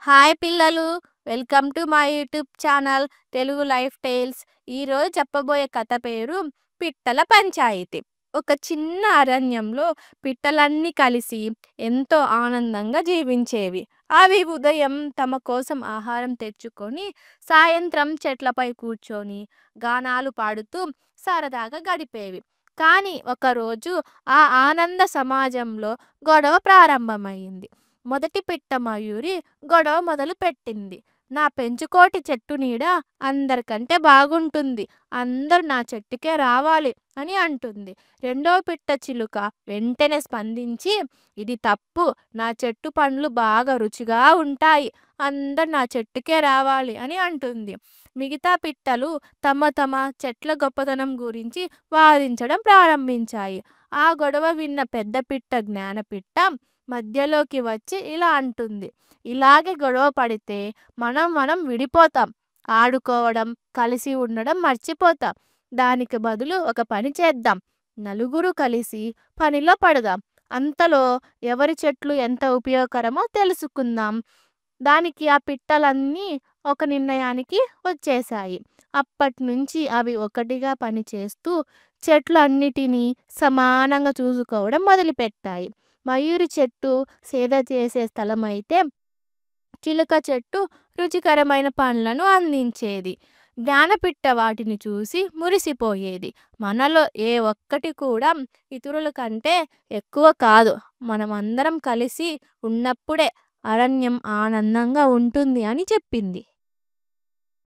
Hi పిల్లలు! Welcome to my YouTube channel Telugu life tales. ఈరోజు చెప్పబోయే కథ పేరు పిట్టల పంచాయితీ. ఒక చిన్న అరణ్యంలో పిట్టలన్నీ కలిసి ఎంతో ఆనందంగా జీవించేవి. అవి ఉదయం తమ కోసం ఆహారం తెచ్చుకొని, సాయంత్రం చెట్లపై కూర్చొని గానాలు పాడుతూ సరదాగా గడిపేవి. కానీ ఒకరోజు ఆ ఆనంద సమాజంలో గొడవ ప్రారంభమైంది. మొదటి పిట్ట మయూరి గొడవ మొదలుపెట్టింది. నా పెంచుకోటి చెట్టు నీడ అందరికంటే బాగుంటుంది. అందరూ నా చెట్టుకే రావాలి అని అంటుంది. రెండో పిట్ట చిలుక వెంటనే స్పందించి, ఇది తప్పు. నా చెట్టు పండ్లు బాగా రుచిగా ఉంటాయి. అందరూ నా చెట్టుకే రావాలి అని అంటుంది. మిగతా పిట్టలు తమ తమ చెట్ల గొప్పతనం గురించి వాదించడం ప్రారంభించాయి. ఆ గొడవ విన్న పెద్ద పిట్ట జ్ఞానపిట్ట మధ్యలోకి వచ్చి ఇలా అంటుంది, ఇలాగే గొడవ పడితే మనం విడిపోతాం. ఆడుకోవడం, కలిసి ఉండడం మర్చిపోతాం. దానికి బదులు ఒక పని చేద్దాం. నలుగురు కలిసి పనిలో పడదాం. అంతలో ఎవరి చెట్లు ఎంత ఉపయోగకరమో తెలుసుకుందాం. దానికి ఆ పిట్టలన్నీ ఒక నిర్ణయానికి వచ్చేశాయి. అప్పటినుంచి అవి ఒకటిగా పనిచేస్తూ చెట్లన్నిటినీ సమానంగా చూసుకోవడం మొదలుపెట్టాయి. మయూరి చెట్టు సేద చేసే స్థలమైతే చిలుక చెట్టు రుచికరమైన పండ్లను అందించేది. జ్ఞానపిట్ట వాటిని చూసి మురిసిపోయేది. మనలో ఏ ఒక్కటి కూడా ఇతరుల కంటే ఎక్కువ కాదు. మనమందరం కలిసి ఉన్నప్పుడే అరణ్యం ఆనందంగా ఉంటుంది అని చెప్పింది.